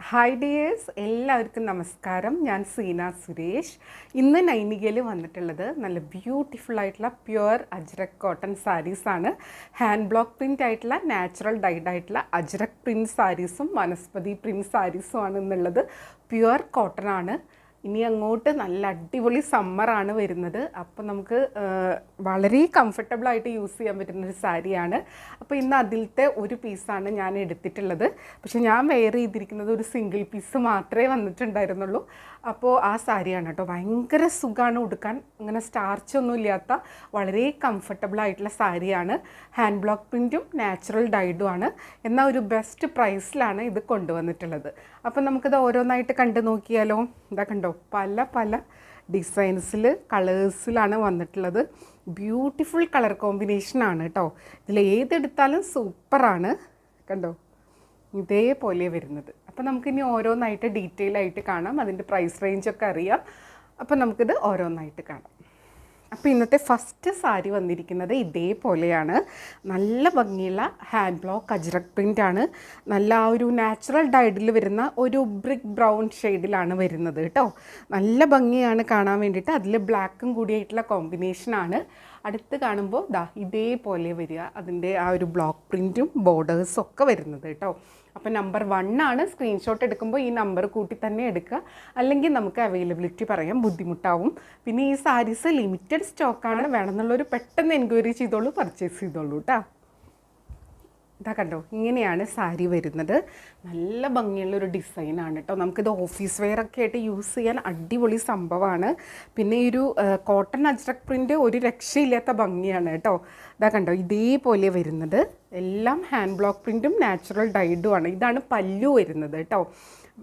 Hi dears, എല്ലാവർക്കും നമസ്കാരം. ഞാൻ സീന സുരേഷ്. ഇന്ന് നൈനികയിൽ വന്നിട്ടുള്ളത് നല്ല ബ്യൂട്ടിഫുൾ ആയിട്ടുള്ള പ്യുവർ അജ്രക് കോട്ടൺ സാരീസാണ്. ഹാൻഡ് ബ്ലോക്ക് പ്രിൻ്റ് ആയിട്ടുള്ള നാച്ചുറൽ ഡൈഡ് ആയിട്ടുള്ള അജ്രക് പ്രിൻറ്റ് സാരീസും വനസ്പതി പ്രിൻറ്റ് സാരീസും ആണ് എന്നുള്ളത്. പ്യുവർ കോട്ടൺ ആണ്. ഇനി അങ്ങോട്ട് നല്ല അടിപൊളി സമ്മറാണ് വരുന്നത്. അപ്പോൾ നമുക്ക് വളരെ കംഫർട്ടബിളായിട്ട് യൂസ് ചെയ്യാൻ പറ്റുന്നൊരു സാരിയാണ്. അപ്പോൾ ഇന്ന് അതിലത്തെ ഒരു പീസാണ് ഞാൻ എടുത്തിട്ടുള്ളത്. പക്ഷേ ഞാൻ വെയർ ചെയ്തിരിക്കുന്നത് ഒരു സിംഗിൾ പീസ് മാത്രമേ വന്നിട്ടുണ്ടായിരുന്നുള്ളൂ. അപ്പോൾ ആ സാരിയാണ് കേട്ടോ. ഭയങ്കര സുഖമാണ് ഉടുക്കാൻ. അങ്ങനെ സ്റ്റാർച്ചൊന്നും ഇല്ലാത്ത വളരെ കംഫർട്ടബിളായിട്ടുള്ള സാരിയാണ്. ഹാൻഡ് ബ്ലോക്ക് പ്രിൻറ്റും നാച്ചുറൽ ഡൈഡും ആണ്. എന്നാൽ ഒരു ബെസ്റ്റ് പ്രൈസിലാണ് ഇത് കൊണ്ടുവന്നിട്ടുള്ളത്. അപ്പോൾ നമുക്കിത് ഓരോന്നായിട്ട് കണ്ടു നോക്കിയാലോ. ഇതാ കണ്ടോ, പല പല ഡിസൈൻസിൽ കളേഴ്സിലാണ് വന്നിട്ടുള്ളത്. ബ്യൂട്ടിഫുൾ കളർ കോമ്പിനേഷനാണ് കേട്ടോ. ഇതിൽ ഏതെടുത്താലും സൂപ്പറാണ്. കണ്ടോ, ഇതേപോലെ വരുന്നത്. അപ്പോൾ നമുക്കിനി ഓരോന്നായിട്ട് ഡീറ്റെയിൽ ആയിട്ട് കാണാം. അതിൻ്റെ പ്രൈസ് റേഞ്ചൊക്കെ അറിയാം. അപ്പോൾ നമുക്കിത് ഓരോന്നായിട്ട് കാണാം. അപ്പോൾ ഇന്നത്തെ ഫസ്റ്റ് സാരി വന്നിരിക്കുന്നത് ഇതേപോലെയാണ്. നല്ല ഭംഗിയുള്ള ഹാൻഡ് ബ്ലോക്ക് അജ്രക് പ്രിൻ്റാണ്. നല്ല ആ ഒരു നാച്ചുറൽ ഡൈഡിൽ വരുന്ന ഒരു ബ്രിക്ക് ബ്രൗൺ ഷെയ്ഡിലാണ് വരുന്നത് കേട്ടോ. നല്ല ഭംഗിയാണ് കാണാൻ വേണ്ടിയിട്ട്. അതിൽ ബ്ലാക്കും കൂടിയായിട്ടുള്ള കോമ്പിനേഷനാണ്. അടുത്ത് കാണുമ്പോൾ ഇതേപോലെ വരിക. അതിൻ്റെ ആ ഒരു ബ്ലോക്ക് പ്രിൻറ്റും ബോർഡേഴ്സും ഒക്കെ വരുന്നത് കേട്ടോ. അപ്പോൾ നമ്പർ 1 ആണ്. സ്ക്രീൻഷോട്ട് എടുക്കുമ്പോൾ ഈ നമ്പർ കൂട്ടി തന്നെ എടുക്കുക, അല്ലെങ്കിൽ നമുക്ക് അവൈലബിലിറ്റി പറയാൻ ബുദ്ധിമുട്ടാവും. പിന്നെ ഈ സാരീസ് ലിമിറ്റഡ് സ്റ്റോക്കാണ്. വേണമെന്നുള്ളൊരു പെട്ടെന്ന് എൻക്വയറി ചെയ്തോളൂ, പർച്ചേസ് ചെയ്തോളൂ കേട്ടോ. ഇതാ കണ്ടോ, ഇങ്ങനെയാണ് സാരി വരുന്നത്. നല്ല ഭംഗിയുള്ളൊരു ഡിസൈനാണ് കേട്ടോ. നമുക്കിത് ഓഫീസ് വെയറൊക്കെ ആയിട്ട് യൂസ് ചെയ്യാൻ അടിപൊളി സംഭവമാണ്. പിന്നെ ഈ ഒരു കോട്ടൺ അജ്രക് പ്രിൻ്റ് ഒരു രക്ഷയില്ലാത്ത ഭംഗിയാണ് കേട്ടോ. ഇതാ കണ്ടോ, ഇതേപോലെ വരുന്നത്. എല്ലാം ഹാൻഡ് ബ്ലോക്ക് പ്രിൻറ്റും നാച്ചുറൽ ഡൈഡും ആണ്. ഇതാണ് പല്ലു വരുന്നത് കേട്ടോ.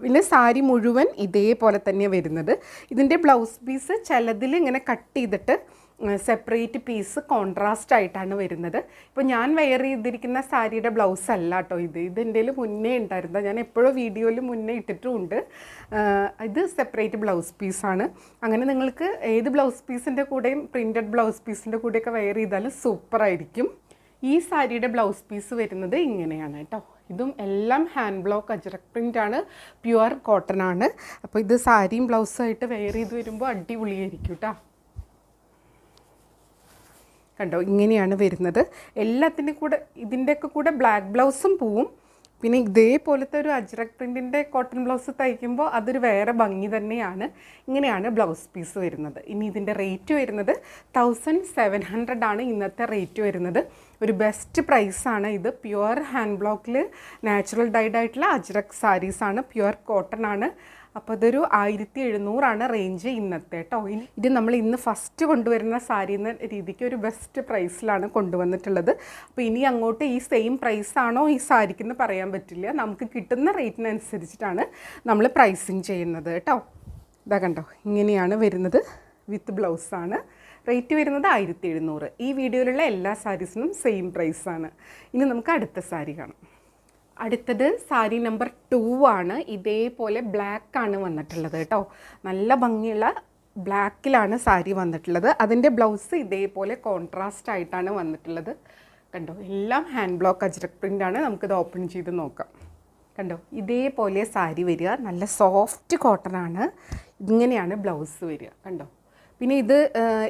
പിന്നെ സാരി മുഴുവൻ ഇതേപോലെ തന്നെ വരുന്നത്. ഇതിൻ്റെ ബ്ലൗസ് പീസ് ചിലതിൽ ഇങ്ങനെ കട്ട് ചെയ്തിട്ട് സെപ്പറേറ്റ് പീസ് കോൺട്രാസ്റ്റ് ആയിട്ടാണ് വരുന്നത്. ഇപ്പോൾ ഞാൻ വെയർ ചെയ്തിരിക്കുന്ന സാരിയുടെ ബ്ലൗസ് അല്ല കേട്ടോ ഇത് എൻ്റെ മുന്നേ ഉണ്ടായിരുന്നത്. ഞാൻ എപ്പോഴും വീഡിയോയിൽ മുന്നേ ഇട്ടിട്ടുമുണ്ട്. ഇത് സെപ്പറേറ്റ് ബ്ലൗസ് പീസാണ്. അങ്ങനെ നിങ്ങൾക്ക് ഏത് ബ്ലൗസ് പീസിൻ്റെ കൂടെയും പ്രിൻറ്റഡ് ബ്ലൗസ് പീസിൻ്റെ കൂടെയൊക്കെ വെയർ ചെയ്താലും സൂപ്പറായിരിക്കും. ഈ സാരിയുടെ ബ്ലൗസ് പീസ് വരുന്നത് ഇങ്ങനെയാണ് കേട്ടോ. ഇതും എല്ലാം ഹാൻഡ് ബ്ലോക്ക് അജ്രക് പ്രിൻ്റാണ്, പ്യുവർ കോട്ടൺ ആണ്. അപ്പോൾ ഇത് സാരിയും ബ്ലൗസുമായിട്ട് വെയർ ചെയ്ത് വരുമ്പോൾ അടിപൊളിയായിരിക്കും കേട്ടോ. കണ്ടോ, ഇങ്ങനെയാണ് വരുന്നത്. എല്ലാത്തിൻ്റെ കൂടെ ഇതിൻ്റെയൊക്കെ കൂടെ ബ്ലാക്ക് ബ്ലൗസും പോവും. പിന്നെ ഇതേപോലത്തെ ഒരു അജ്രക് പ്രിൻറ്റിൻ്റെ കോട്ടൺ ബ്ലൗസ് തയ്ക്കുമ്പോൾ അതൊരു വേറെ ഭംഗി തന്നെയാണ്. ഇങ്ങനെയാണ് ബ്ലൗസ് പീസ് വരുന്നത്. ഇനി ഇതിൻ്റെ റേറ്റ് വരുന്നത് 1700 ആണ് ഇന്നത്തെ റേറ്റ് വരുന്നത്. ഒരു ബെസ്റ്റ് പ്രൈസാണ് ഇത്. പ്യുവർ ഹാൻഡ് ബ്ലോക്കിൽ നാച്ചുറൽ ഡൈഡ് ആയിട്ടുള്ള അജ്രക് സാരീസാണ്. പ്യുവർ കോട്ടൺ ആണ്. അപ്പോൾ അതൊരു 1700 റേഞ്ച് ഇന്നത്തെ കേട്ടോ. ഇത് നമ്മൾ ഇന്ന് ഫസ്റ്റ് കൊണ്ടുവരുന്ന സാരി എന്ന രീതിക്ക് ഒരു ബെസ്റ്റ് പ്രൈസിലാണ് കൊണ്ടുവന്നിട്ടുള്ളത്. അപ്പോൾ ഇനി അങ്ങോട്ട് ഈ സെയിം പ്രൈസാണോ ഈ സാരിക്കെന്ന് പറയാൻ പറ്റില്ല. നമുക്ക് കിട്ടുന്ന റേറ്റിനനുസരിച്ചിട്ടാണ് നമ്മൾ പ്രൈസിങ് ചെയ്യുന്നത് കേട്ടോ. ഇതാ കണ്ടോ, ഇങ്ങനെയാണ് വരുന്നത്. വിത്ത് ബ്ലൗസാണ്. റേറ്റ് വരുന്നത് 1700. ഈ വീഡിയോയിലുള്ള എല്ലാ സാരീസിനും സെയിം പ്രൈസാണ്. ഇനി നമുക്ക് അടുത്ത സാരി കാണാം. അടുത്തത് സാരി നമ്പർ 2 ആണ്. ഇതേപോലെ ബ്ലാക്കാണ് വന്നിട്ടുള്ളത് കേട്ടോ. നല്ല ഭംഗിയുള്ള ബ്ലാക്കിലാണ് സാരി വന്നിട്ടുള്ളത്. അതിൻ്റെ ബ്ലൗസ് ഇതേപോലെ കോൺട്രാസ്റ്റ് ആയിട്ടാണ് വന്നിട്ടുള്ളത്. കണ്ടോ, എല്ലാം ഹാൻഡ് ബ്ലോക്ക് അജ്രക് പ്രിൻ്റാണ്. നമുക്കിത് ഓപ്പൺ ചെയ്ത് നോക്കാം. കണ്ടോ, ഇതേപോലെ സാരി വരിക. നല്ല സോഫ്റ്റ് കോട്ടൺ ആണ്. ഇങ്ങനെയാണ് ബ്ലൗസ് വരിക. കണ്ടോ. പിന്നെ ഇത്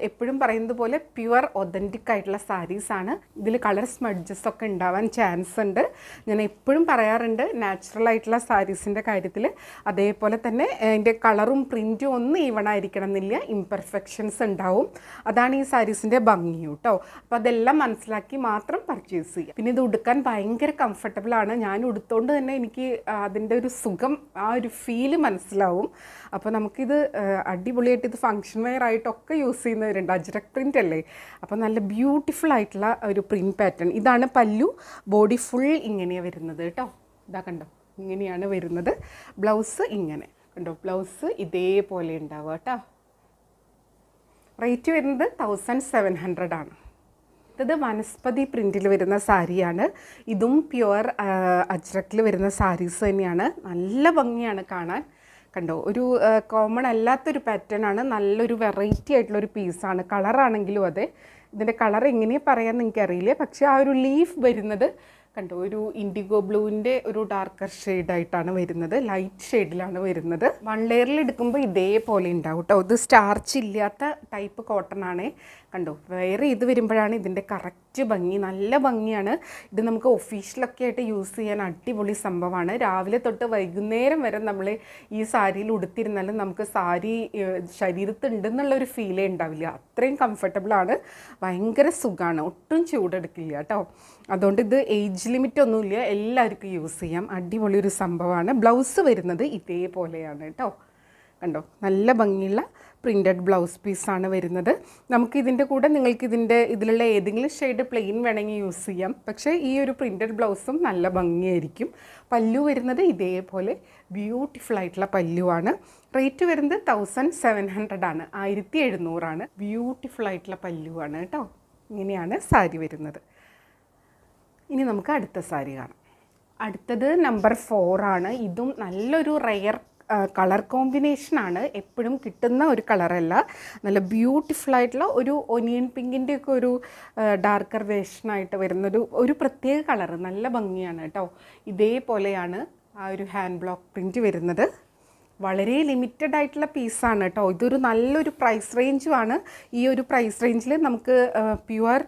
എപ്പോഴും പറയുന്നത് പോലെ പ്യുവർ ഒതൻറ്റിക് ആയിട്ടുള്ള സാരീസാണ്. ഇതിൽ കളർ സ്മഡ്ജസ് ഒക്കെ ഉണ്ടാവാൻ ചാൻസ് ഉണ്ട്. ഞാൻ എപ്പോഴും പറയാറുണ്ട് നാച്ചുറൽ ആയിട്ടുള്ള സാരീസിൻ്റെ കാര്യത്തിൽ. അതേപോലെ തന്നെ അതിൻ്റെ കളറും പ്രിൻറ്റും ഒന്നും ഈവൺ ആയിരിക്കണം എന്നില്ല, ഇംപെർഫെക്ഷൻസ് ഉണ്ടാവും. അതാണ് ഈ സാരീസിൻ്റെ ഭംഗി കേട്ടോ. അപ്പോൾ അതെല്ലാം മനസ്സിലാക്കി മാത്രം പർച്ചേസ് ചെയ്യുക. പിന്നെ ഇത് ഉടുക്കാൻ ഭയങ്കര കംഫർട്ടബിളാണ്. ഞാൻ ഉടുത്തോണ്ട് തന്നെ എനിക്ക് അതിൻ്റെ ഒരു സുഖം, ആ ഒരു ഫീല് മനസ്സിലാവും. അപ്പോൾ നമുക്കിത് അടിപൊളിയായിട്ട് ഇത് ഫങ്ഷൻ വെയർ ആയിട്ടൊക്കെ യൂസ് ചെയ്യുന്നവരുണ്ട്. അജ്രക് പ്രിൻ്റ് അല്ലേ. അപ്പോൾ നല്ല ബ്യൂട്ടിഫുൾ ആയിട്ടുള്ള ഒരു പ്രിൻറ്റ് പാറ്റേൺ. ഇതാണ് പല്ലു. ബോഡി ഫുൾ ഇങ്ങനെയാണ് വരുന്നത് കേട്ടോ. ഇതാ കണ്ടോ, ഇങ്ങനെയാണ് വരുന്നത്. ബ്ലൗസ് ഇങ്ങനെ കണ്ടോ. ബ്ലൗസ് ഇതേപോലെ ഉണ്ടാവുക കേട്ടോ. റേറ്റ് വരുന്നത് 1700 ആണ്. ഇത് വനസ്പതി പ്രിൻറ്റിൽ വരുന്ന സാരിയാണ്. ഇതും പ്യുവർ അജ്രക്കിൽ വരുന്ന സാരീസ് തന്നെയാണ്. നല്ല ഭംഗിയാണ് കാണാൻ. കണ്ടോ, ഒരു കോമൺ അല്ലാത്തൊരു പാറ്റേൺ ആണ്. നല്ലൊരു വെറൈറ്റി ആയിട്ടുള്ളൊരു പീസാണ്. കളറാണെങ്കിലും അതെ. ഇതിൻ്റെ കളർ എങ്ങനെയാണ് പറയാമെന്ന് എനിക്കറിയില്ല. പക്ഷേ ആ ഒരു ലീഫ് വരുന്നത് കണ്ടോ, ഒരു ഇൻഡിഗോ ബ്ലൂവിൻ്റെ ഒരു ഡാർക്കർ ഷെയ്ഡായിട്ടാണ് വരുന്നത്, ലൈറ്റ് ഷെയ്ഡിലാണ് വരുന്നത്. 1 ലെയറിൽ എടുക്കുമ്പോൾ ഇതേപോലെ ഉണ്ടാവും കേട്ടോ. ഇത് സ്റ്റാർച്ച് ഇല്ലാത്ത ടൈപ്പ് കോട്ടൺ ആണേ. കണ്ടോ, വേറെ ഇത് വരുമ്പോഴാണ് ഇതിൻ്റെ കറക്റ്റ് ഭംഗി. നല്ല ഭംഗിയാണ്. ഇത് നമുക്ക് ഒഫീഷ്യലൊക്കെ ആയിട്ട് യൂസ് ചെയ്യാൻ അടിപൊളി സംഭവമാണ്. രാവിലെ തൊട്ട് വൈകുന്നേരം വരെ നമ്മൾ ഈ സാരിയിൽ ഉടുത്തിരുന്നാലും നമുക്ക് സാരി ശരീരത്തുണ്ടെന്നുള്ളൊരു ഫീലേ ഉണ്ടാവില്ല. അത്രയും കംഫർട്ടബിളാണ്, ഭയങ്കര സുഖമാണ്, ഒട്ടും ചൂടെടുക്കില്ല കേട്ടോ. അതുകൊണ്ട് ഇത് ഏജ് ലിമിറ്റ് ഒന്നുമില്ല, എല്ലാവർക്കും യൂസ് ചെയ്യാം. അടിപൊളി ഒരു സംഭവമാണ്. ബ്ലൗസ് വരുന്നത് ഇതേപോലെയാണ് കേട്ടോ. കണ്ടോ, നല്ല ഭംഗിയുള്ള പ്രിൻറ്റഡ് ബ്ലൗസ് പീസാണ് വരുന്നത്. നമുക്ക് ഇതിൻ്റെ കൂടെ നിങ്ങൾക്ക് ഇതിലുള്ള ഏതെങ്കിലും ഷെയ്ഡ് പ്ലെയിൻ വേണമെങ്കിൽ യൂസ് ചെയ്യാം. പക്ഷേ ഈ ഒരു പ്രിൻറ്റഡ് ബ്ലൗസും നല്ല ഭംഗിയായിരിക്കും. പല്ലു വരുന്നത് ഇതേപോലെ ബ്യൂട്ടിഫുൾ ആയിട്ടുള്ള പല്ലുവാണ്. റേറ്റ് വരുന്നത് 1700 ആണ്, 1700 ആണ്. ബ്യൂട്ടിഫുൾ ആയിട്ടുള്ള പല്ലുവാണ് കേട്ടോ. ഇങ്ങനെയാണ് സാരി വരുന്നത്. ഇനി നമുക്ക് അടുത്ത സാരി കാണാം. അടുത്തത് നമ്പർ 4 ആണ്. ഇതും നല്ലൊരു റെയർ കളർ കോമ്പിനേഷനാണ്. എപ്പോഴും കിട്ടുന്ന ഒരു കളറല്ല. നല്ല ബ്യൂട്ടിഫുൾ ആയിട്ടുള്ള ഒരു ഒനിയൻ പിങ്കിൻ്റെ ഒക്കെ ഒരു ഡാർക്കർ വേഷനായിട്ട് വരുന്നൊരു പ്രത്യേക കളറ്. നല്ല ഭംഗിയാണ് കേട്ടോ. ഇതേപോലെയാണ് ആ ഒരു ഹാൻഡ് ബ്ലോക്ക് പ്രിൻറ്റ് വരുന്നത്. വളരെ ലിമിറ്റഡ് ആയിട്ടുള്ള പീസാണ് കേട്ടോ. ഇതൊരു നല്ലൊരു പ്രൈസ് റേഞ്ചുമാണ്. ഈ ഒരു പ്രൈസ് റേഞ്ചിൽ നമുക്ക് പ്യുവർ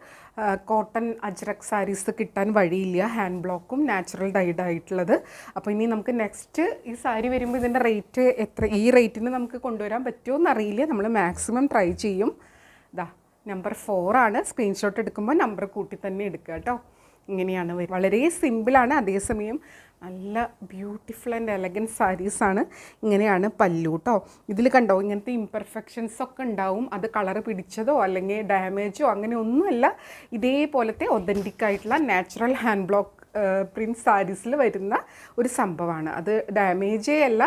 കോട്ടൺ അജ്രക് സാരീസ് കിട്ടാൻ വഴിയില്ല. ഹാൻഡ് ബ്ലോക്കും നാച്ചുറൽ ഡൈഡ് ആയിട്ടുള്ളത്. അപ്പോൾ ഇനി നമുക്ക് നെക്സ്റ്റ് ഈ സാരി വരുമ്പോൾ ഇതിൻ്റെ റേറ്റ് എത്ര, ഈ റേറ്റിന് നമുക്ക് കൊണ്ടുവരാൻ പറ്റുമോ എന്നറിയില്ല. നമ്മൾ മാക്സിമം ട്രൈ ചെയ്യും. ഇതാ നമ്പർ 4 ആണ്. സ്ക്രീൻഷോട്ട് എടുക്കുമ്പോൾ നമ്പർ കൂട്ടി തന്നെ എടുക്കുക കേട്ടോ. ഇങ്ങനെയാണ് വളരെ സിമ്പിളാണ്, അതേസമയം നല്ല ബ്യൂട്ടിഫുൾ ആൻഡ് എലഗൻറ്റ് സാരീസാണ്. ഇങ്ങനെയാണ് പല്ലു കേട്ടോ. ഇതിൽ കണ്ടോ, ഇങ്ങനത്തെ ഇംപെർഫെക്ഷൻസ് ഒക്കെ ഉണ്ടാവും. അത് കളർ പിടിച്ചതോ അല്ലെങ്കിൽ ഡാമേജോ അങ്ങനെ ഒന്നുമല്ല. ഇതേപോലത്തെ ഒതൻറ്റിക് ആയിട്ടുള്ള നാച്ചുറൽ ഹാൻഡ് ബ്ലോക്ക് പ്രിൻറ്റ് സാരീസിൽ വരുന്ന ഒരു സംഭവമാണ്. അത് ഡാമേജേ അല്ല,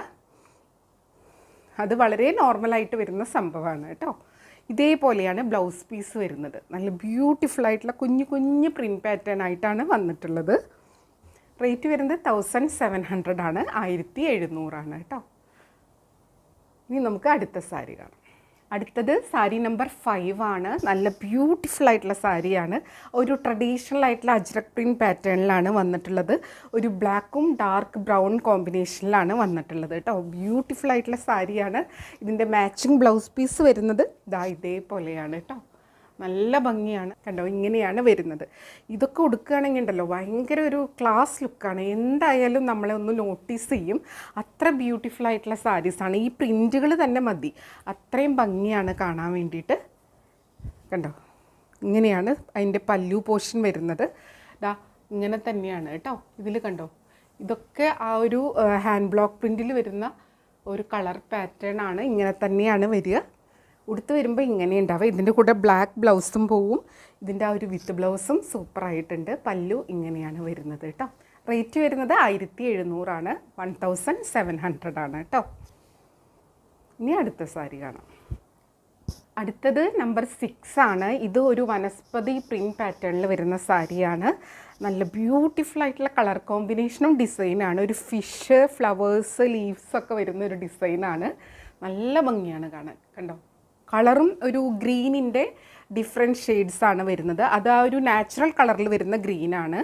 അത് വളരെ നോർമലായിട്ട് വരുന്ന സംഭവമാണ് കേട്ടോ. ഇതേപോലെയാണ് ബ്ലൗസ് പീസ് വരുന്നത്. നല്ല ബ്യൂട്ടിഫുൾ ആയിട്ടുള്ള കുഞ്ഞു കുഞ്ഞു പ്രിൻറ്റ് പാറ്റേൺ ആയിട്ടാണ് വന്നിട്ടുള്ളത്. റേറ്റ് വരുന്നത് 1700 ആണ്, 1700 ആണ് കേട്ടോ. ഇനി നമുക്ക് അടുത്ത സാരി കാണാം. അടുത്തത് സാരി നമ്പർ 5 ആണ്. നല്ല ബ്യൂട്ടിഫുൾ ആയിട്ടുള്ള സാരിയാണ്. ഒരു ട്രഡീഷണൽ ആയിട്ടുള്ള അജ്രക് പ്രിൻറ്റ് പാറ്റേണിലാണ് വന്നിട്ടുള്ളത്. ഒരു ബ്ലാക്കും ഡാർക്ക് ബ്രൗൺ കോമ്പിനേഷനിലാണ് വന്നിട്ടുള്ളത് കേട്ടോ. ബ്യൂട്ടിഫുൾ ആയിട്ടുള്ള സാരിയാണ്. ഇതിൻ്റെ മാച്ചിങ് ബ്ലൗസ് പീസ് വരുന്നത് ഇതാ ഇതേപോലെയാണ് കേട്ടോ. നല്ല ഭംഗിയാണ്. കണ്ടോ, ഇങ്ങനെയാണ് വരുന്നത്. ഇതൊക്കെ ഉടുക്കുകയാണെങ്കിൽ ഉണ്ടല്ലോ ഭയങ്കര ഒരു ക്ലാസ് ലുക്കാണ്. എന്തായാലും നമ്മളെ ഒന്ന് നോട്ടീസ് ചെയ്യും. അത്ര ബ്യൂട്ടിഫുൾ ആയിട്ടുള്ള സാരീസാണ്. ഈ പ്രിൻറ്റുകൾ തന്നെ മതി, അത്രയും ഭംഗിയാണ് കാണാൻ വേണ്ടിയിട്ട്. കണ്ടോ, ഇങ്ങനെയാണ് അതിൻ്റെ പല്ലു പോർഷൻ വരുന്നത്. ദാ ഇങ്ങനെ തന്നെയാണ് കേട്ടോ. ഇതിൽ കണ്ടോ, ഇതൊക്കെ ആ ഒരു ഹാൻഡ് ബ്ലോക്ക് പ്രിൻറ്റിൽ വരുന്ന ഒരു കളർ പാറ്റേൺ ആണ്. ഇങ്ങനെ തന്നെയാണ് വരിക. ഉടുത്ത് വരുമ്പോൾ ഇങ്ങനെ ഉണ്ടാവുക. ഇതിൻ്റെ കൂടെ ബ്ലാക്ക് ബ്ലൗസും പോവും. ഇതിൻ്റെ ആ ഒരു വിത്ത് ബ്ലൗസും സൂപ്പറായിട്ടുണ്ട്. പല്ലു ഇങ്ങനെയാണ് വരുന്നത് കേട്ടോ. റേറ്റ് വരുന്നത് 1700 ആണ്, 1700 ആണ് കേട്ടോ. ഇനി അടുത്ത സാരി കാണാം. അടുത്തത് നമ്പർ 6 ആണ്. ഇത് ഒരു വനസ്പതി പ്രിൻറ്റ് പാറ്റേണിൽ വരുന്ന സാരിയാണ്. നല്ല ബ്യൂട്ടിഫുൾ ആയിട്ടുള്ള കളർ കോമ്പിനേഷനും ഡിസൈനാണ്. ഒരു ഫിഷ്, ഫ്ലവേഴ്സ്, ലീവ്സ് ഒക്കെ വരുന്ന ഒരു ഡിസൈനാണ്. നല്ല ഭംഗിയാണ് കാണാൻ. കണ്ടോ, കളറും ഒരു ഗ്രീനിൻ്റെ ഡിഫറെൻറ്റ് ഷെയ്ഡ്സാണ് വരുന്നത്. അത് ആ ഒരു നാച്ചുറൽ കളറിൽ വരുന്ന ഗ്രീനാണ്,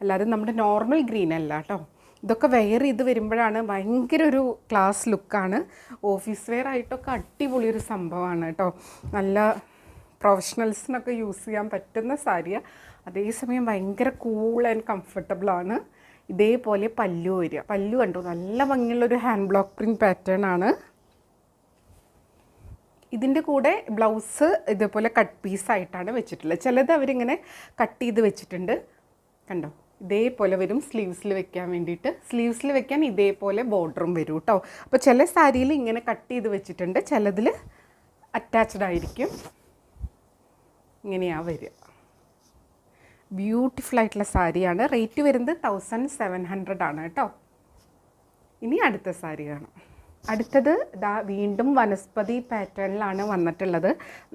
അല്ലാതെ നമ്മുടെ നോർമൽ ഗ്രീൻ അല്ല കേട്ടോ. ഇതൊക്കെ വെയർ ചെയ്ത് വരുമ്പോഴാണ് ഭയങ്കര ഒരു ക്ലാസ് ലുക്കാണ്. ഓഫീസ് വെയർ ആയിട്ടൊക്കെ അടിപൊളി ഒരു സംഭവമാണ് കേട്ടോ. നല്ല പ്രൊഫഷണൽസിനൊക്കെ യൂസ് ചെയ്യാൻ പറ്റുന്ന സാരിയാണ്. അതേസമയം ഭയങ്കര കൂൾ ആൻഡ് കംഫർട്ടബിളാണ്. ഇതേപോലെ പല്ലു വരിക. പല്ലു കണ്ടോ, നല്ല ഭംഗിയുള്ളൊരു ഹാൻഡ് ബ്ലോക്ക് പ്രിൻറ്റ് പാറ്റേൺ ആണ്. ഇതിൻ്റെ കൂടെ ബ്ലൗസ് ഇതേപോലെ കട്ട് പീസായിട്ടാണ് വെച്ചിട്ടുള്ളത്. ചിലത് അവരിങ്ങനെ കട്ട് ചെയ്ത് വെച്ചിട്ടുണ്ട്. കണ്ടോ, ഇതേപോലെ വരും സ്ലീവ്സിൽ വെക്കാൻ വേണ്ടിയിട്ട്. സ്ലീവ്സിൽ വെക്കാൻ ഇതേപോലെ ബോർഡറും വരും കേട്ടോ. അപ്പോൾ ചില സാരിയിൽ ഇങ്ങനെ കട്ട് ചെയ്ത് വെച്ചിട്ടുണ്ട്, ചിലതിൽ അറ്റാച്ച്ഡ് ആയിരിക്കും. ഇങ്ങനെയാണ് വരിക. ബ്യൂട്ടിഫുൾ ആയിട്ടുള്ള സാരിയാണ്. റേറ്റ് വരുന്നത് 1700 ആണ് കേട്ടോ. ഇനി അടുത്ത സാരി കാണാം. അടുത്തത് ഇതാ വീണ്ടും വനസ്പതി പാറ്റേണിലാണ് വന്നിട്ടുള്ളത്.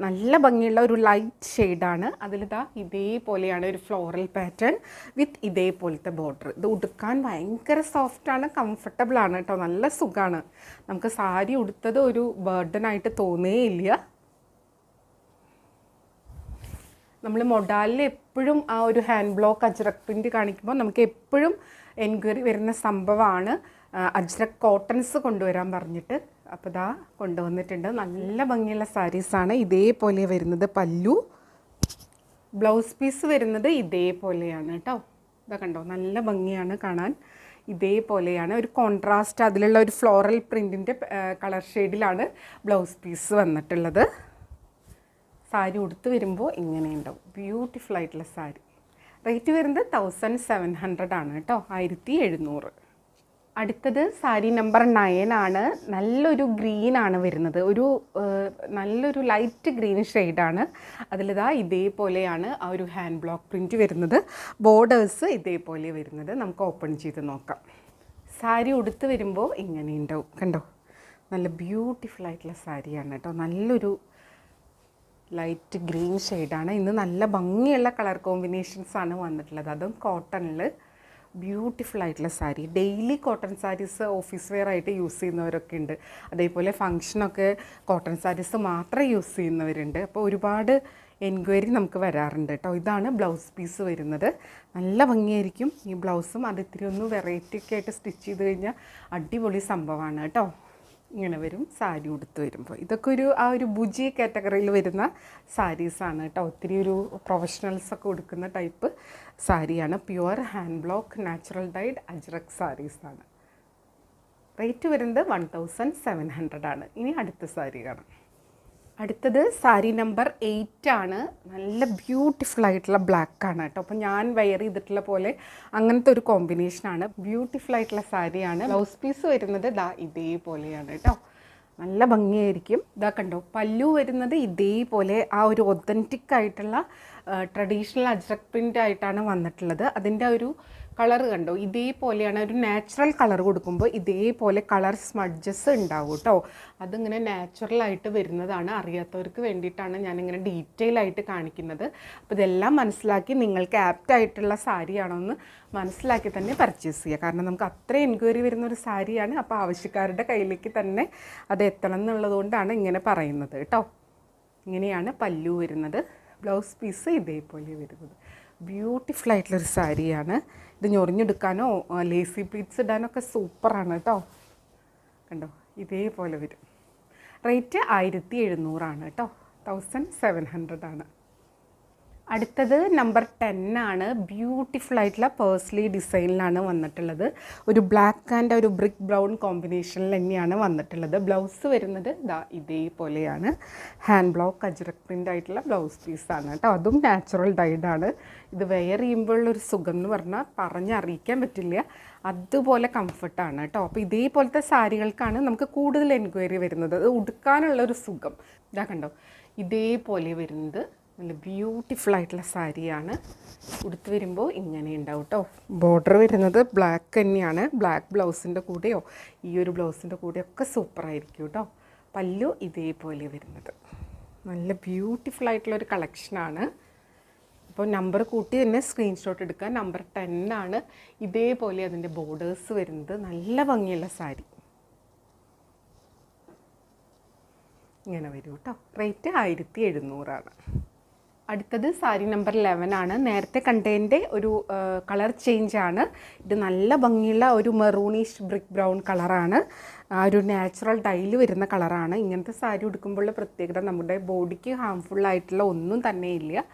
നല്ല ഭംഗിയുള്ള ഒരു ലൈറ്റ് ഷെയ്ഡാണ്. അതിലിതാ ഇതേപോലെയാണ് ഒരു ഫ്ലോറൽ പാറ്റേൺ വിത്ത് ഇതേപോലത്തെ ബോർഡർ. ഇത് ഉടുക്കാൻ ഭയങ്കര സോഫ്റ്റാണ്, കംഫർട്ടബിളാണ് കേട്ടോ. നല്ല സുഖമാണ്. നമുക്ക് സാരി ഉടുത്തത് ഒരു ബർഡനായിട്ട് തോന്നേയില്ല. നമ്മൾ മൊഡാലിൽ എപ്പോഴും ആ ഒരു ഹാൻഡ് ബ്ലോക്ക് അജ്രക് പ്രിൻറ്റ് കാണിക്കുമ്പോൾ നമുക്ക് എപ്പോഴും എൻക്വയറി വരുന്ന സംഭവമാണ് അജ്രക് കോട്ടൺസ് കൊണ്ടുവരാൻ പറഞ്ഞിട്ട്. അപ്പോൾ ഇതാ കൊണ്ടുവന്നിട്ടുണ്ട്. നല്ല ഭംഗിയുള്ള സാരീസാണ്. ഇതേപോലെ വരുന്നത് പല്ലു. ബ്ലൗസ് പീസ് വരുന്നത് ഇതേപോലെയാണ് കേട്ടോ. ഇതാ കണ്ടോ, നല്ല ഭംഗിയാണ് കാണാൻ. ഇതേപോലെയാണ് ഒരു കോൺട്രാസ്റ്റ്, അതിലുള്ള ഒരു ഫ്ലോറൽ പ്രിൻറ്റിൻ്റെ കളർ ഷെയ്ഡിലാണ് ബ്ലൗസ് പീസ് വന്നിട്ടുള്ളത്. സാരി ഉടുത്ത് വരുമ്പോൾ ഇങ്ങനെയുണ്ടാവും. ബ്യൂട്ടിഫുൾ ആയിട്ടുള്ള സാരി. റേറ്റ് വരുന്നത് 1700 ആണ് കേട്ടോ, 1700. അടുത്തത് സാരി നമ്പർ 9 ആണ്. നല്ലൊരു ഗ്രീനാണ് വരുന്നത്, ഒരു നല്ലൊരു ലൈറ്റ് ഗ്രീൻ ഷെയ്ഡാണ്. അതിലിതാ ഇതേപോലെയാണ് ആ ഒരു ഹാൻഡ് ബ്ലോക്ക് പ്രിൻറ്റ് വരുന്നത്. ബോർഡേഴ്സ് ഇതേപോലെ വരുന്നത്. നമുക്ക് ഓപ്പൺ ചെയ്ത് നോക്കാം. സാരി ഉടുത്ത് വരുമ്പോൾ ഇങ്ങനെ ഉണ്ടാവും കണ്ടോ. നല്ല ബ്യൂട്ടിഫുൾ ആയിട്ടുള്ള സാരിയാണ് കേട്ടോ. നല്ലൊരു ലൈറ്റ് ഗ്രീൻ ഷെയ്ഡാണ്. ഇന്ന് നല്ല ഭംഗിയുള്ള കളർ കോമ്പിനേഷൻസാണ് വന്നിട്ടുള്ളത്, അതും കോട്ടണിൽ. ബ്യൂട്ടിഫുൾ ആയിട്ടുള്ള sari. Daily cotton saris office wear ആയിട്ട് യൂസ് ചെയ്യുന്നവരൊക്കെ ഉണ്ട്. അതേപോലെ ഫങ്ഷനൊക്കെ കോട്ടൺ സാരീസ് മാത്രം യൂസ് ചെയ്യുന്നവരുണ്ട്. അപ്പോൾ ഒരുപാട് എൻക്വയറി നമുക്ക് വരാറുണ്ട് കേട്ടോ. ഇതാണ് ബ്ലൗസ് പീസ് വരുന്നത്. നല്ല ഭംഗിയായിരിക്കും ഈ ബ്ലൗസും. അത് ഇത്തിരി ഒന്ന് വെറൈറ്റി ഒക്കെ ആയിട്ട് സ്റ്റിച്ച് ചെയ്ത് കഴിഞ്ഞാൽ അടിപൊളി സംഭവമാണ് കേട്ടോ. ഇങ്ങനെ വരും സാരി ഉടുത്ത് വരുമ്പോൾ. ഇതൊക്കെ ആ ഒരു ബുജി കാറ്റഗറിയിൽ വരുന്ന സാരീസാണ് കേട്ടോ. ഒത്തിരി ഒരു പ്രൊഫഷണൽസൊക്കെ ഉടുക്കുന്ന ടൈപ്പ് സാരിയാണ്. Pure hand block natural dyed ajrak സാരീസാണ്. റേറ്റ് വരുന്നത് 1700 ആണ്. ഇനി അടുത്ത സാരി കാണാം. അടുത്തത് സാരി നമ്പർ 8 ആണ്. നല്ല ബ്യൂട്ടിഫുൾ ആയിട്ടുള്ള ബ്ലാക്ക് ആണ് കേട്ടോ. അപ്പോൾ ഞാൻ വെയർ ചെയ്തിട്ടുള്ള പോലെ അങ്ങനത്തെ ഒരു കോമ്പിനേഷനാണ്. ബ്യൂട്ടിഫുൾ ആയിട്ടുള്ള സാരിയാണ്. ബ്ലൗസ് പീസ് വരുന്നത് ഇതാ ഇതേപോലെയാണ് കേട്ടോ. നല്ല ഭംഗിയായിരിക്കും. ഇതാ കണ്ടോ, പല്ലു വരുന്നത് ഇതേപോലെ ആ ഒരു ഒതൻറ്റിക് ആയിട്ടുള്ള ട്രഡീഷണൽ അജ്രക് പ്രിൻ്റ് ആയിട്ടാണ് വന്നിട്ടുള്ളത്. അതിൻ്റെ ഒരു കളർ കണ്ടോ, ഇതേപോലെയാണ്. ഒരു നാച്ചുറൽ കളർ കൊടുക്കുമ്പോൾ ഇതേപോലെ കളർ സ്മഡ്ജസ് ഉണ്ടാവും കേട്ടോ. അതിങ്ങനെ നാച്ചുറലായിട്ട് വരുന്നതാണ്. അറിയാത്തവർക്ക് വേണ്ടിയിട്ടാണ് ഞാനിങ്ങനെ ഡീറ്റെയിൽ ആയിട്ട് കാണിക്കുന്നത്. അപ്പോൾ ഇതെല്ലാം മനസ്സിലാക്കി നിങ്ങൾക്ക് ആപ്റ്റായിട്ടുള്ള സാരിയാണോ എന്ന് മനസ്സിലാക്കി തന്നെ പർച്ചേസ് ചെയ്യുക. കാരണം നമുക്ക് അത്ര എൻക്വയറി വരുന്നൊരു സാരിയാണ്. അപ്പോൾ ആവശ്യക്കാരുടെ കയ്യിലേക്ക് തന്നെ അത് എത്തണം എന്നുള്ളതുകൊണ്ടാണ് ഇങ്ങനെ പറയുന്നത് കേട്ടോ. ഇങ്ങനെയാണ് പല്ലു വരുന്നത്. ബ്ലൗസ് പീസ് ഇതേപോലെ വരുന്നത്. ബ്യൂട്ടിഫുൾ ആയിട്ടുള്ളൊരു സാരിയാണ്. ഇത് ഞൊറിഞ്ഞെടുക്കാനോ ലേസി പ്ലീറ്റ്സ് ഇടാനൊക്കെ സൂപ്പറാണ് കേട്ടോ. കണ്ടോ, ഇതേപോലെ വരും. റേറ്റ് 1700 ആണ് കേട്ടോ, 1700 ആണ്. അടുത്തത് നമ്പർ 10 ആണ്. ബ്യൂട്ടിഫുൾ ആയിട്ടുള്ള പേഴ്സ്ലി ഡിസൈനിലാണ് വന്നിട്ടുള്ളത്. ഒരു ബ്ലാക്ക് ആൻഡ് ഒരു ബ്രിക്ക് ബ്രൗൺ കോമ്പിനേഷനിൽ തന്നെയാണ് വന്നിട്ടുള്ളത്. ബ്ലൗസ് വരുന്നത് ഇതാ ഇതേപോലെയാണ്. ഹാൻഡ് ബ്ലോക്ക് അജ്രക് പ്രിൻ്റ് ആയിട്ടുള്ള ബ്ലൗസ് പീസാണ് കേട്ടോ. അതും നാച്ചുറൽ ഡൈഡാണ്. ഇത് വെയർ ചെയ്യുമ്പോഴുള്ളൊരു സുഖം എന്ന് പറഞ്ഞാൽ പറഞ്ഞറിയിക്കാൻ പറ്റില്ല. അതുപോലെ കംഫർട്ടാണ് കേട്ടോ. അപ്പോൾ ഇതേപോലത്തെ സാരികൾക്കാണ് നമുക്ക് കൂടുതൽ എൻക്വയറി വരുന്നത്. അത് ഉടുക്കാനുള്ളൊരു സുഖം. ഇതാ കണ്ടോ, ഇതേപോലെ വരുന്നത്. നല്ല ബ്യൂട്ടിഫുൾ ആയിട്ടുള്ള സാരിയാണ്. ഉടുത്ത് വരുമ്പോൾ ഇങ്ങനെ ഉണ്ടാവും കേട്ടോ. ബോർഡർ വരുന്നത് ബ്ലാക്ക് തന്നെയാണ്. ബ്ലാക്ക് ബ്ലൗസിൻ്റെ കൂടെയോ ഈ ഒരു ബ്ലൗസിൻ്റെ കൂടെയോ ഒക്കെ സൂപ്പറായിരിക്കും കേട്ടോ. പല്ലു ഇതേപോലെ വരുന്നത്. നല്ല ബ്യൂട്ടിഫുൾ ആയിട്ടുള്ളൊരു കളക്ഷനാണ്. അപ്പോൾ നമ്പർ കൂട്ടി തന്നെ സ്ക്രീൻഷോട്ട് എടുക്കുക. നമ്പർ 10 ആണ്. ഇതേപോലെ അതിൻ്റെ ബോർഡേഴ്സ് വരുന്നത്. നല്ല ഭംഗിയുള്ള സാരി ഇങ്ങനെ വരും കേട്ടോ. റേറ്റ് 1700 ആണ്. അടുത്തത് സാരി നമ്പർ 11 ആണ്. നേരത്തെ കണ്ടതിൻ്റെ ഒരു കളർ ചേഞ്ച് ആണ്. ഇത് നല്ല ഭംഗിയുള്ള ഒരു മെറൂണിഷ് ബ്രിക്ക് ബ്രൗൺ കളറാണ്. ആ ഒരു നാച്ചുറൽ ഡൈയിൽ വരുന്ന കളറാണ്. ഇങ്ങനത്തെ സാരി ഉടുക്കുമ്പോഴുള്ള പ്രത്യേകത നമ്മുടെ ബോഡിക്ക് ഹാംഫുള്ളായിട്ടുള്ള ഒന്നും തന്നെ ഇല്ല.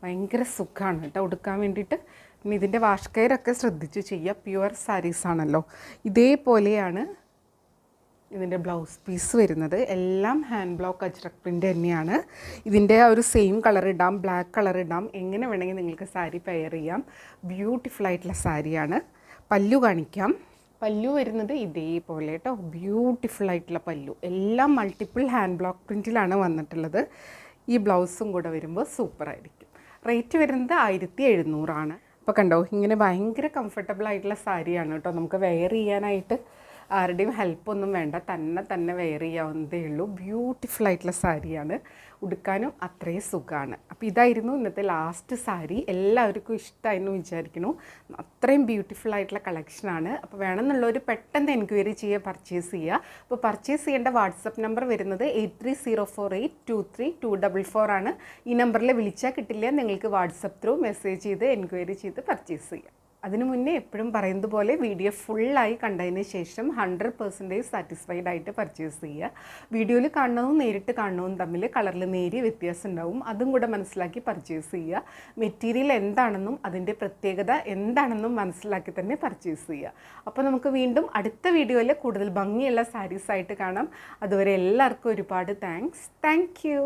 ഭയങ്കര സുഖമാണ് കേട്ടോ ഉടുക്കാൻ വേണ്ടിയിട്ട്. പിന്നെ ഇതിൻ്റെ വാഷ് കെയറൊക്കെ ശ്രദ്ധിച്ച് ചെയ്യുക. പ്യുവർ സാരീസാണല്ലോ. ഇതേപോലെയാണ് ഇതിൻ്റെ ബ്ലൗസ് പീസ് വരുന്നത്. എല്ലാം ഹാൻഡ് ബ്ലോക്ക് അജ്രക് പ്രിൻ്റ് തന്നെയാണ്. ഇതിൻ്റെ ഒരു സെയിം കളർ ഇടാം, ബ്ലാക്ക് കളർ ഇടാം, എങ്ങനെ വേണമെങ്കിൽ നിങ്ങൾക്ക് സാരി പെയർ ചെയ്യാം. ബ്യൂട്ടിഫുൾ ആയിട്ടുള്ള സാരിയാണ്. പല്ലു കാണിക്കാം. പല്ലു വരുന്നത് ഇതേപോലെ കേട്ടോ. ബ്യൂട്ടിഫുൾ ആയിട്ടുള്ള പല്ലു. എല്ലാം മൾട്ടിപ്പിൾ ഹാൻഡ് ബ്ലോക്ക് പ്രിൻറ്റിലാണ് വന്നിട്ടുള്ളത്. ഈ ബ്ലൗസും കൂടെ വരുമ്പോൾ സൂപ്പറായിരിക്കും. റേറ്റ് വരുന്നത് 1700 ആണ്. അപ്പോൾ കണ്ടോ, ഇങ്ങനെ ഭയങ്കര കംഫർട്ടബിൾ ആയിട്ടുള്ള സാരിയാണ് കേട്ടോ. നമുക്ക് വെയർ ചെയ്യാനായിട്ട് ആരുടെയും ഹെൽപ്പൊന്നും വേണ്ട, തന്നെ വെയർ ചെയ്യാവുന്നതേ ഉള്ളൂ. ബ്യൂട്ടിഫുൾ ആയിട്ടുള്ള സാരിയാണ്, ഉടുക്കാനും അത്രയും സുഖമാണ്. അപ്പോൾ ഇതായിരുന്നു ഇന്നത്തെ ലാസ്റ്റ് സാരി. എല്ലാവർക്കും ഇഷ്ടമായിരുന്നു വിചാരിക്കുന്നു. അത്രയും ബ്യൂട്ടിഫുൾ ആയിട്ടുള്ള കളക്ഷനാണ്. അപ്പോൾ വേണമെന്നുള്ളവർ പെട്ടെന്ന് എൻക്വയറി ചെയ്യുക, പർച്ചേസ് ചെയ്യുക. അപ്പോൾ പർച്ചേസ് ചെയ്യേണ്ട വാട്സപ്പ് നമ്പർ വരുന്നത് 8304823244 ആണ്. ഈ നമ്പറിൽ വിളിച്ചാൽ കിട്ടില്ല, നിങ്ങൾക്ക് വാട്സപ്പ് ത്രൂ മെസ്സേജ് ചെയ്ത് എൻക്വയറി ചെയ്ത് പർച്ചേസ് ചെയ്യാം. അതിനു മുന്നേ എപ്പോഴും പറയുന്നത് പോലെ വീഡിയോ ഫുള്ളായി കണ്ടതിന് ശേഷം 100% സാറ്റിസ്ഫൈഡ് ആയിട്ട് പർച്ചേസ് ചെയ്യുക. വീഡിയോയിൽ കാണുന്നതും നേരിട്ട് കാണുന്നതും തമ്മിൽ കളറിൽ നേരിയ വ്യത്യാസം ഉണ്ടാവും, അതും കൂടെ മനസ്സിലാക്കി പർച്ചേസ് ചെയ്യുക. മെറ്റീരിയൽ എന്താണെന്നും അതിൻ്റെ പ്രത്യേകത എന്താണെന്നും മനസ്സിലാക്കി തന്നെ പർച്ചേസ് ചെയ്യുക. അപ്പോൾ നമുക്ക് വീണ്ടും അടുത്ത വീഡിയോയിൽ കൂടുതൽ ഭംഗിയുള്ള സാരീസായിട്ട് കാണാം. അതുവരെ എല്ലാവർക്കും ഒരുപാട് താങ്ക്സ്. Thank you.